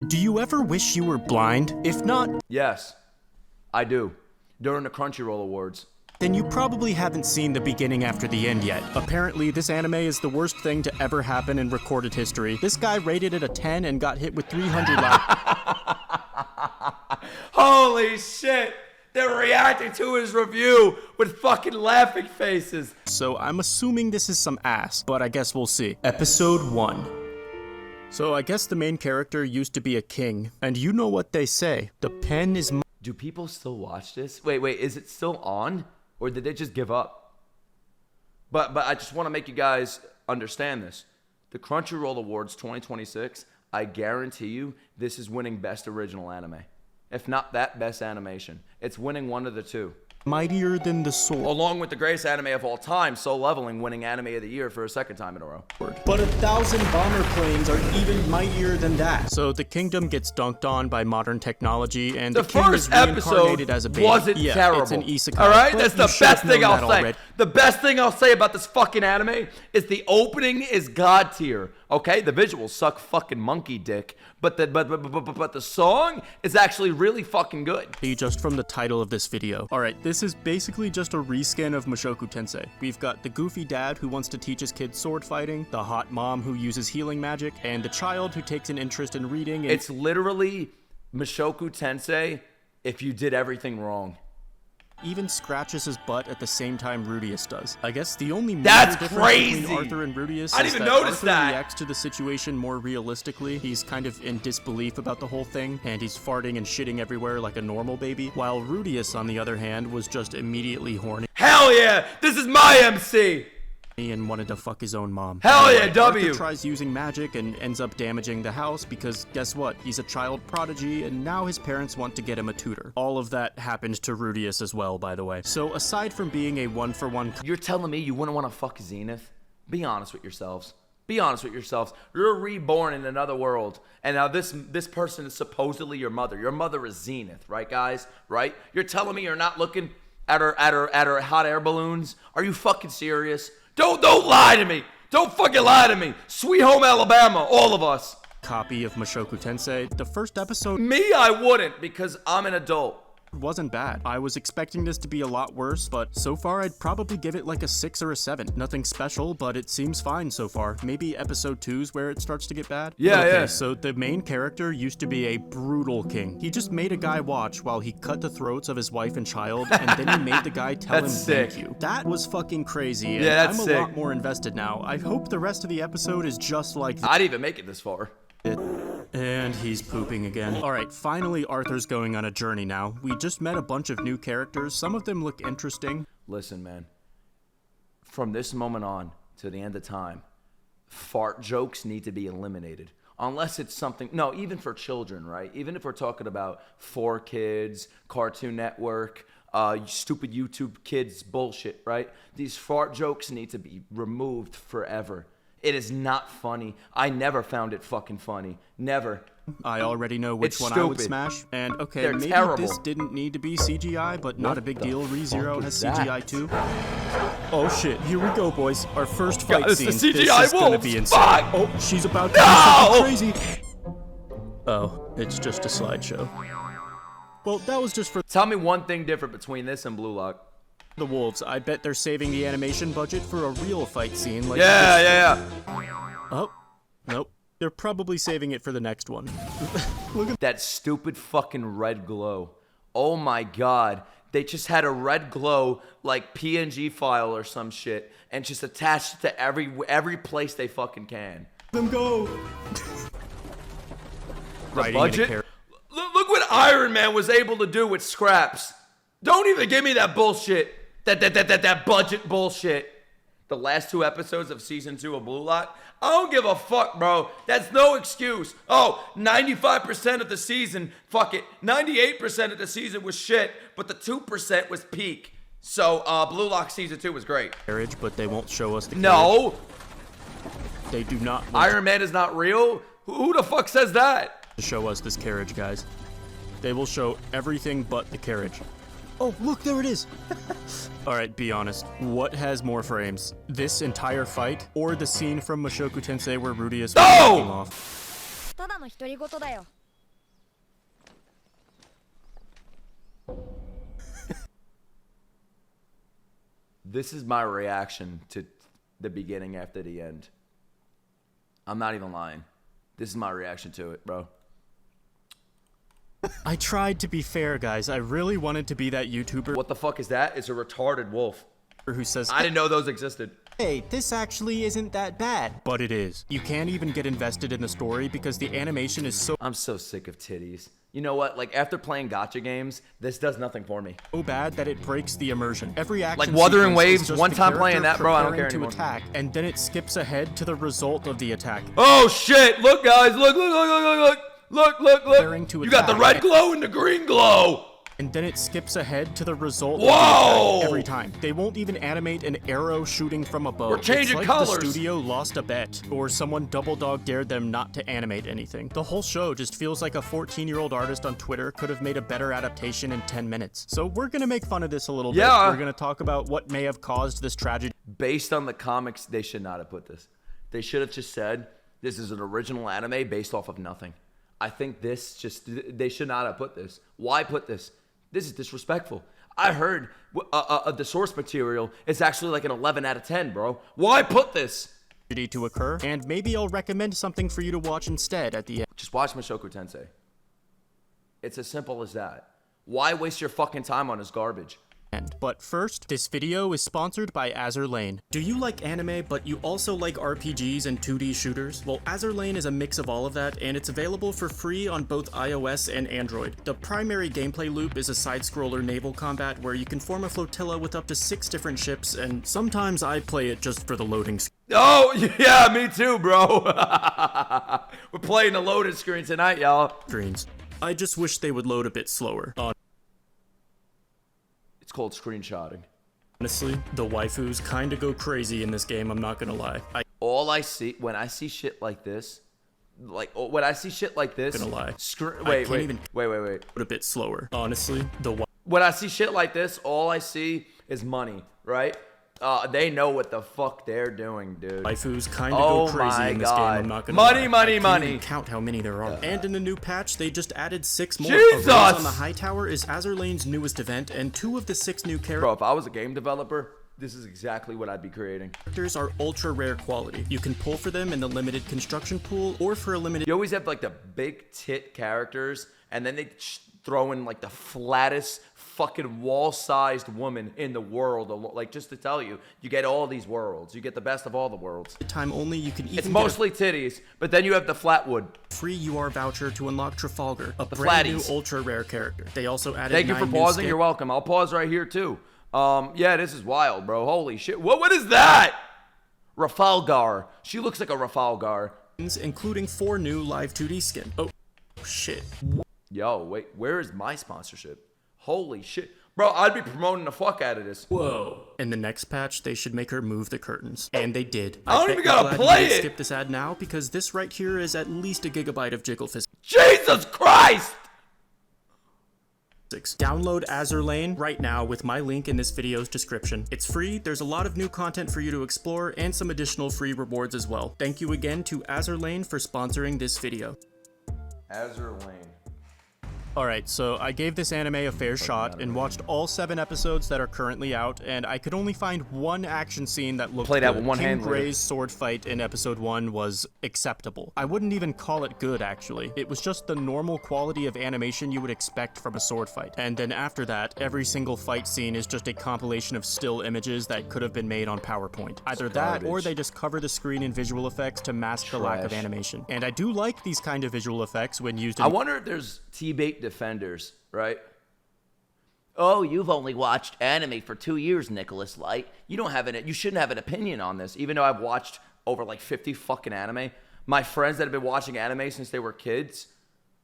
Do you ever wish you were blind? If not, Yes, I do. During the Crunchyroll Awards. then you probably haven't seen the beginning after the end yet. Apparently, this anime is the worst thing to ever happen in recorded history. This guy rated it a 10 and got hit with 300 Holy shit! They're reacting to his review with fucking laughing faces. So I'm assuming this is some ass, but I guess we'll see. Episode 1. So I guess the main character used to be a king, and you know what they say, the pen is Do people still watch this? Wait, is it still on? Or did they just give up? But I just want to make you guys understand this. The Crunchyroll Awards 2026, I guarantee you, this is winning Best Original Anime. If not that, Best Animation. It's winning one of the two. mightier than the sword. Along with the greatest anime of all time, Soul Leveling winning Anime of the Year for a second time in a row. But 1,000 bomber planes are even mightier than that. So the kingdom gets dunked on by modern technology, and the king is first episode reincarnated as a baby. wasn't yeah, terrible. It's an isekai. All right, but that's you the should have best thing known I'll that say. already. The best thing I'll say about this fucking anime is the opening is god tier. Okay, the visuals suck fucking monkey dick, but the song is actually really fucking good. Just from the title of this video. Alright, this is basically just a reskin of Mishoku Tensei. We've got the goofy dad who wants to teach his kids sword fighting, the hot mom who uses healing magic, and the child who takes an interest in reading. And It's literally Mishoku Tensei if you did everything wrong. even scratches his butt at the same time Rudius does. I guess the only major That's difference crazy! between Arthur and Rudius I is didn't that even notice Arthur that! reacts to the situation more realistically. He's kind of in disbelief about the whole thing, and he's farting and shitting everywhere like a normal baby, while Rudius, on the other hand, was just immediately horny Hell yeah! This is my MC! and wanted to fuck his own mom. Hell yeah, Arthur W! tries using magic and ends up damaging the house because guess what? He's a child prodigy and now his parents want to get him a tutor. All of that happened to Rudius as well, by the way. So aside from being a one-for-one You're telling me you wouldn't want to fuck Zenith? Be honest with yourselves. Be honest with yourselves. You're reborn in another world, and now this person is supposedly your mother. Your mother is Zenith, right, guys? Right? You're telling me you're not looking at her hot air balloons? Are you fucking serious? Don't lie to me. Don't fucking lie to me. Sweet Home Alabama, all of us. copy of Mishoku Tensei, the first episode Me, I wouldn't, because I'm an adult. wasn't bad. I was expecting this to be a lot worse, but so far I'd probably give it like a 6 or a 7. Nothing special, but it seems fine so far. Maybe episode 2's where it starts to get bad? Yeah, okay, yeah. So the main character used to be a brutal king. He just made a guy watch while he cut the throats of his wife and child, and then he made the guy tell him That's thank sick. you. That was fucking crazy, and Yeah, that's I'm a sick. lot more invested now. I hope the rest of the episode is just like this. I didn't even make it this far. And he's pooping again. Alright, finally Arthur's going on a journey now. We just met a bunch of new characters. Some of them look interesting. Listen, man. From this moment on to the end of time, fart jokes need to be eliminated. Unless it's something, no, even for children, right? Even if we're talking about 4Kids, Cartoon Network, stupid YouTube kids bullshit, right? These fart jokes need to be removed forever. It is not funny. I never found it fucking funny. Never. I already know which It's one I would stupid. smash. And okay, They're maybe terrible. this didn't need to be CGI, but not What a big the deal. fuck ReZero is has that? CGI too. Oh shit, here we go, boys. Our first fight it's the scene. CGI This is gonna wolves. be insane. Fuck! Oh, she's about to No! do something crazy. Oh, it's just a slideshow. Well, that was just for Tell me one thing different between this and Blue Lock. the wolves. I bet they're saving the animation budget for a real fight scene like Yeah. Oh, nope. They're probably saving it for the next one. That stupid fucking red glow. Oh my god. They just had a red glow like PNG file or some shit and just attached it to every place they fucking can. Them go. The Riding in a budget? car- Look what Iron Man was able to do with scraps. Don't even give me that bullshit. That budget bullshit. The last 2 episodes of season 2 of Blue Lock, I don't give a fuck, bro. That's no excuse. Oh, 95% of the season, fuck it. 98% of the season was shit, but the 2% was peak. So, Blue Lock season 2 was great. Carriage, but they won't show us the carriage. No, They do not want Iron Man is not real. Who the fuck says that? to show us this carriage, guys. They will show everything but the carriage. Oh, look, there it is. Alright, be honest. What has more frames? This entire fight, or the scene from Mishoku Tensei where Rudius was No! walking off? ただの独り言だよ。This is my reaction to the beginning after the end. I'm not even lying. This is my reaction to it, bro. I tried to be fair, guys. I really wanted to be that YouTuber What the fuck is that? It's a retarded wolf. who says, I didn't know those existed. hey, this actually isn't that bad. But it is. You can't even get invested in the story because the animation is so I'm so sick of titties. You know what? Like, after playing gacha games, this does nothing for me. bad that it breaks the immersion. Every action Like Wuthering sequence Waves, is just one the time playing character that, bro, I don't preparing care anymore. to attack, and then it skips ahead to the result of the attack. Oh shit! Look, guys! Look! Preparing to You got the attack. red glow and the green glow. And then it skips ahead to the result Whoa! of the attack every time. They won't even animate an arrow shooting from a bow. We're changing it's like colors. the studio lost a bet, or someone double dog dared them not to animate anything. The whole show just feels like a 14-year-old artist on Twitter could have made a better adaptation in 10 minutes. So we're gonna make fun of this a little bit. Yeah. We're gonna talk about what may have caused this tragedy. Based on the comics, they should not have put this. They should have just said this is an original anime based off of nothing. I think they should not have put this. Why put this? This is disrespectful. I heard the source material is actually like an 11 out of 10, bro. Why put this? To occur, and maybe I'll recommend something for you to watch instead at the end. Just watch Mishoku Tensei. It's as simple as that. Why waste your fucking time on this garbage? But first, this video is sponsored by Azur Lane. Do you like anime, but you also like RPGs and 2D shooters? Well, Azur Lane is a mix of all of that, and it's available for free on both iOS and Android. The primary gameplay loop is a side-scroller naval combat where you can form a flotilla with up to 6 different ships, and sometimes I play it just for the loading Oh, yeah, me too, bro. We're playing the loaded screen tonight, y'all. screens. I just wish they would load a bit slower. It's called screenshotting. Honestly, the waifus kinda go crazy in this game, I'm not gonna lie. All I see when I see shit like this, when I see shit like this, Gonna lie. Wait. Load a bit slower. Honestly, When I see shit like this, all I see is money, right? They know what the fuck they're doing, dude. waifus kinda Oh go crazy my in this God. game, I'm not gonna Money, lie. money, I money. can't even count how many there are. And in the new patch, they just added 6 more. Jesus! A Race on the High Tower is Azur Lane's newest event, and 2 of the 6 new Bro, if I was a game developer, this is exactly what I'd be creating. characters are ultra rare quality. You can pull for them in the limited construction pool, or for a limited You always have like the big tit characters, and then they throw in like the flattest fucking wall-sized woman in the world. Like, just to tell you, you get all these worlds. You get the best of all the worlds. time only. You can even It's get mostly titties, but then you have the flatwood. a free UR voucher to unlock Trafalgar, a brand new flatties. ultra rare character. They also added Thank you for 9 new pausing. skins. You're welcome. I'll pause right here too. Yeah, this is wild, bro. Holy shit. What is that? Rafalgar. She looks like a Rafalgar. Including 4 new live 2D skins. Oh, shit. Yo, wait, where is my sponsorship? Holy shit. Bro, I'd be promoting the fuck out of this. Whoa. In the next patch, they should make her move the curtains. And they did. I don't bet even you're gotta glad you play didn't it. Skip this ad now, because this right here is at least a gigabyte of jiggle Jesus Christ! physics. Download Azur Lane right now with my link in this video's description. It's free, there's a lot of new content for you to explore, and some additional free rewards as well. Thank you again to Azur Lane for sponsoring this video. Azur Lane. Alright, so I gave this anime a fair shot and watched all 7 episodes that are currently out, and I could only find one action scene that looked Played good. out with one King hand, Gray's sword fight in episode 1 was acceptable. I wouldn't even call it good, actually. It was just the normal quality of animation you would expect from a sword fight. And then after that, every single fight scene is just a compilation of still images that could have been made on PowerPoint. Either that, or garbage. they just cover the screen in visual effects to mask the lack of Trash. animation. And I do like these kind of visual effects when used in I wonder if there's T-bait defenders, right? Oh, you've only watched anime for 2 years, Nicholas Light. You shouldn't have an opinion on this, even though I've watched over like 50 fucking anime. My friends that have been watching anime since they were kids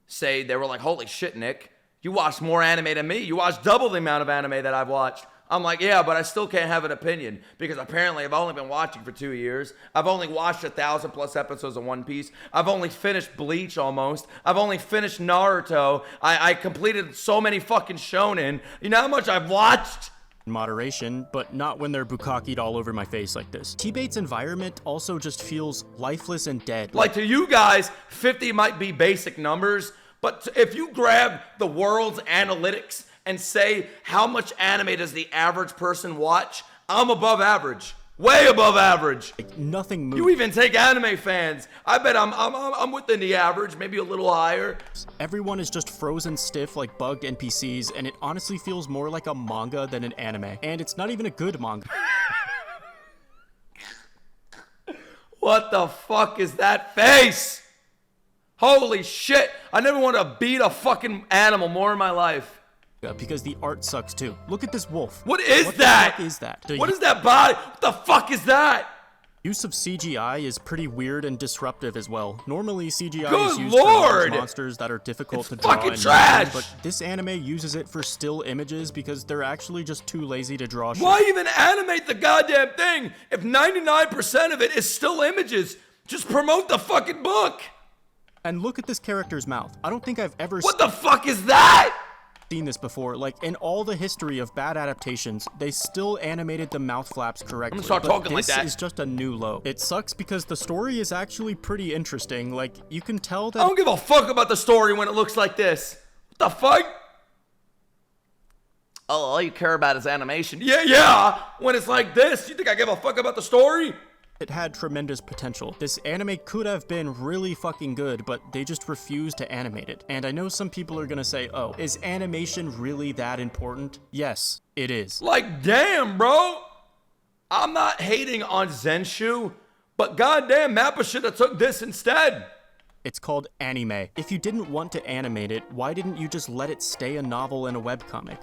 say they were like, holy shit, Nick, you watched more anime than me. You watched double the amount of anime that I've watched. I'm like, yeah, but I still can't have an opinion because apparently I've only been watching for 2 years. I've only watched 1,000+ episodes of One Piece. I've only finished Bleach almost. I've only finished Naruto. I completed so many fucking shonen. You know how much I've watched? moderation, but not when they're bukkakied all over my face like this. T-Bait's environment also just feels lifeless and dead. Like to you guys, 50 might be basic numbers, but if you grab the world's analytics and say how much anime does the average person watch, I'm above average. Way above average. Like, nothing moves. You even take anime fans. I bet I'm within the average, maybe a little higher. Everyone is just frozen stiff like bugged NPCs, and it honestly feels more like a manga than an anime. And it's not even a good manga. What the fuck is that face? Holy shit. I never want to beat a fucking animal more in my life. Because the art sucks too. Look at this wolf. What is what that? What the fuck is that? What is that body? What the fuck is that? Use of CGI is pretty weird and disruptive as well. Normally, CGI Good is used Lord! for large monsters that are difficult to draw fucking and trash! but this anime uses it for still images because they're actually just too lazy to draw shit. Why even animate the goddamn thing if 99% of it is still images? Just promote the fucking book. And look at this character's mouth. I don't think I've ever What the fuck is that? seen this before. Like, in all the history of bad adaptations, they still animated the mouth flaps correctly. I'm gonna start talking like that. This is just a new low. It sucks because the story is actually pretty interesting. Like, you can tell that I don't give a fuck about the story when it looks like this. What the fuck? Oh, all you care about is animation. Yeah. When it's like this, you think I give a fuck about the story? it had tremendous potential. This anime could have been really fucking good, but they just refused to animate it. And I know some people are gonna say, oh, is animation really that important? Yes, it is. Like, damn, bro. I'm not hating on Zenshu, but goddamn, Mappa should have took this instead. It's called anime. If you didn't want to animate it, why didn't you just let it stay a novel and a webcomic?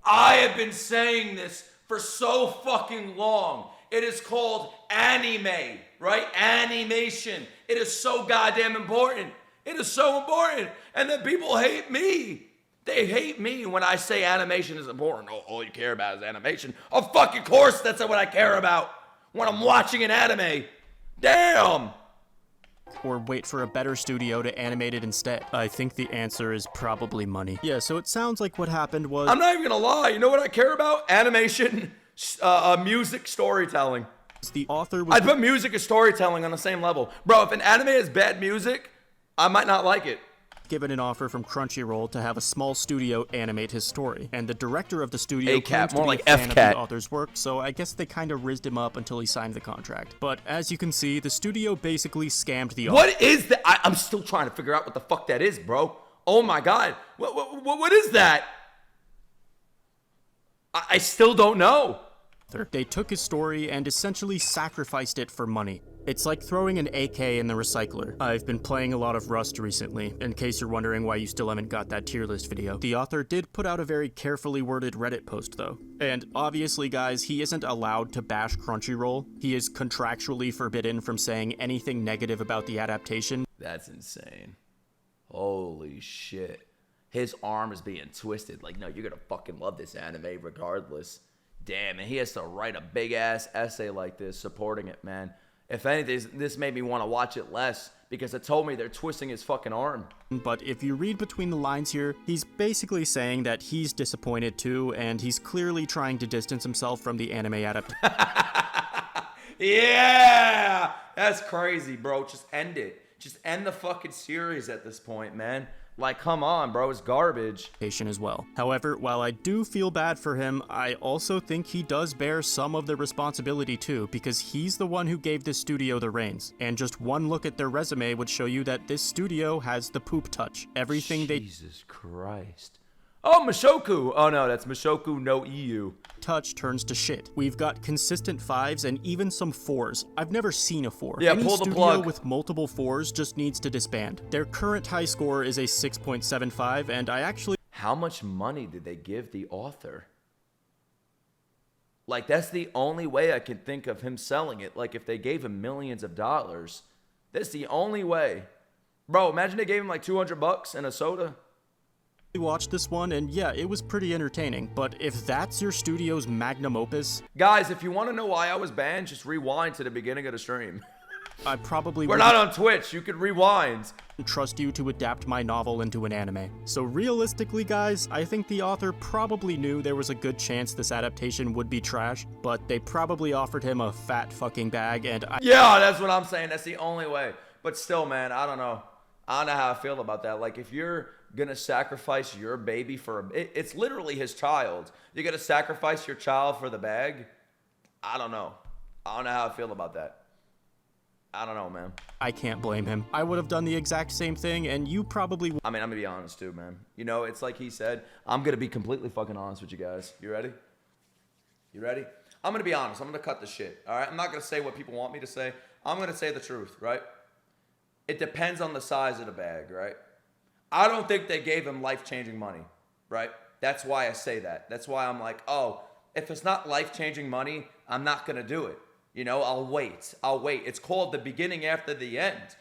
I have been saying this for so fucking long. It is called anime, right? Animation. It is so goddamn important. It is so important. And then people hate me. They hate me when I say animation is important. Oh, all you care about is animation. Of fucking course, that's what I care about when I'm watching an anime. Damn. Or wait for a better studio to animate it instead? I think the answer is probably money. Yeah, so it sounds like what happened was... I'm not even gonna lie. You know what I care about? Animation, music, storytelling. The author was... I'd put music and storytelling on the same level. Bro, if an anime has bad music, I might not like it. Given an offer from Crunchyroll to have a small studio animate his story, and the director of the studio A-Cat, claims to more be like a fan of F-Cat. the author's work, so I guess they kind of rizzed him up until he signed the contract. But as you can see, the studio basically scammed the author. What is that? I'm still trying to figure out what the fuck that is, bro. Oh my god. What is that? I still don't know. They took his story and essentially sacrificed it for money. It's like throwing an AK in the recycler. I've been playing a lot of Rust recently, in case you're wondering why you still haven't got that tier list video. The author did put out a very carefully worded Reddit post though. And obviously guys, he isn't allowed to bash Crunchyroll. He is contractually forbidden from saying anything negative about the adaptation. That's insane. Holy shit. His arm is being twisted. Like, no, you're gonna fucking love this anime regardless. Damn, and he has to write a big ass essay like this supporting it, man. If anything, this made me want to watch it less because it told me they're twisting his fucking arm. But if you read between the lines here, he's basically saying that he's disappointed too, and he's clearly trying to distance himself from the anime adaptation. Yeah! That's crazy, bro. Just end it. Just end the fucking series at this point, man. Like, come on, bro. It's garbage. As well. However, while I do feel bad for him, I also think he does bear some of the responsibility too, because he's the one who gave this studio the reins. And just one look at their resume would show you that this studio has the poop touch. Everything Jesus Christ. Oh, Mishoku. Oh no, that's Mishoku no EU. touch turns to shit. We've got consistent 5s and even some 4s. I've never seen a 4. Yeah, Any pull the studio plug. with multiple 4s just needs to disband. Their current high score is a 6.75, and I actually... How much money did they give the author? Like, that's the only way I can think of him selling it. Like, if they gave him millions of dollars, that's the only way. Bro, imagine they gave him like $200 and a soda. watched this one, and yeah, it was pretty entertaining, but if that's your studio's magnum opus, Guys, if you want to know why I was banned, just rewind to the beginning of the stream. I probably We're wouldn't not on Twitch. You can rewind. trust you to adapt my novel into an anime. So realistically, guys, I think the author probably knew there was a good chance this adaptation would be trash, but they probably offered him a fat fucking bag, and Yeah, that's what I'm saying. That's the only way. But still, man, I don't know. I don't know how I feel about that. Like, if you're gonna sacrifice your baby for it's literally his child. You're gonna sacrifice your child for the bag? I don't know. I don't know how I feel about that. I don't know, man. I can't blame him. I would have done the exact same thing, and you probably... I mean, I'm gonna be honest too, man. You know, it's like he said, I'm gonna be completely fucking honest with you guys. You ready? You ready? I'm gonna be honest. I'm gonna cut the shit, all right? I'm not gonna say what people want me to say. I'm gonna say the truth, right? It depends on the size of the bag, right? I don't think they gave him life-changing money, right? That's why I say that. That's why I'm like, oh, if it's not life-changing money, I'm not gonna do it. You know, I'll wait. It's called the beginning after the end.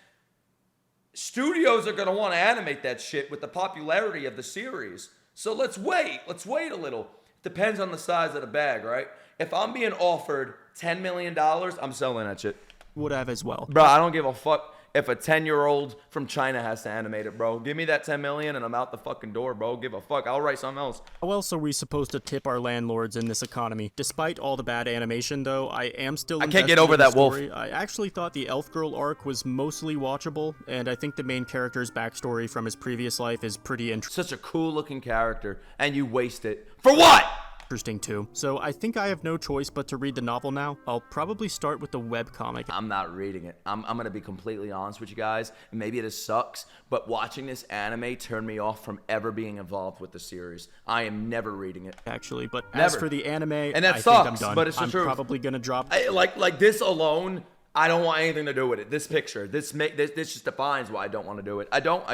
Studios are going to want to animate that shit with the popularity of the series. So let's wait. Let's wait a little. Depends on the size of the bag, right? If I'm being offered $10 million, I'm selling that shit. would have as well. Bro, I don't give a fuck if a 10-year-old from China has to animate it, bro. Give me that 10 million and I'm out the fucking door, bro. Give a fuck. I'll write something else. How else are we supposed to tip our landlords in this economy? Despite all the bad animation, though, I am still I can't get over that wolf. I actually thought the Elf Girl arc was mostly watchable, and I think the main character's backstory from his previous life is pretty interesting. Such a cool-looking character, and you waste it. For what? Too. So I think I have no choice but to read the novel now. I'll probably start with the webcomic. I'm not reading it. I'm going to be completely honest with you guys. Maybe it sucks, but watching this anime turned me off from ever being involved with the series. I am never reading it. Actually, but Never. As for the anime, And that I sucks, think I'm done. but it's the I'm truth. probably gonna drop. Like this alone, I don't want anything to do with it. This picture, this just defines why I don't want to do it. I don't.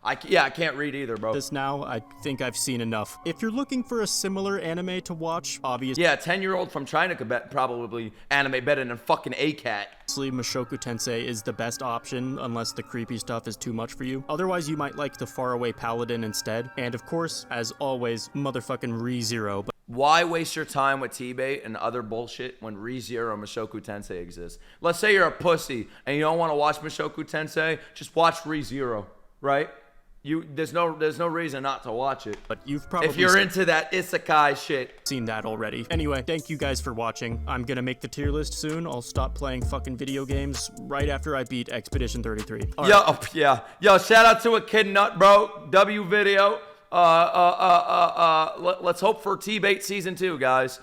I can't read either, bro. This now, I think I've seen enough. If you're looking for a similar anime to watch, obviously, Yeah, a 10-year-old from China could probably animate better than fucking A-Cat. Mishoku Tensei is the best option unless the creepy stuff is too much for you. Otherwise, you might like the Faraway Paladin instead. And of course, as always, motherfucking ReZero. But Why waste your time with T-Bait and other bullshit when ReZero and Mishoku Tensei exists? Let's say you're a pussy and you don't want to watch Mishoku Tensei, just watch ReZero, right? There's no reason not to watch it. But you've probably if you're into that isekai shit. Seen that already. Anyway, thank you guys for watching. I'm gonna make the tier list soon. I'll stop playing fucking video games right after I beat Expedition 33. Yo, shout out to a kid nut, bro. W video. Let's hope for T-Bait season 2, guys.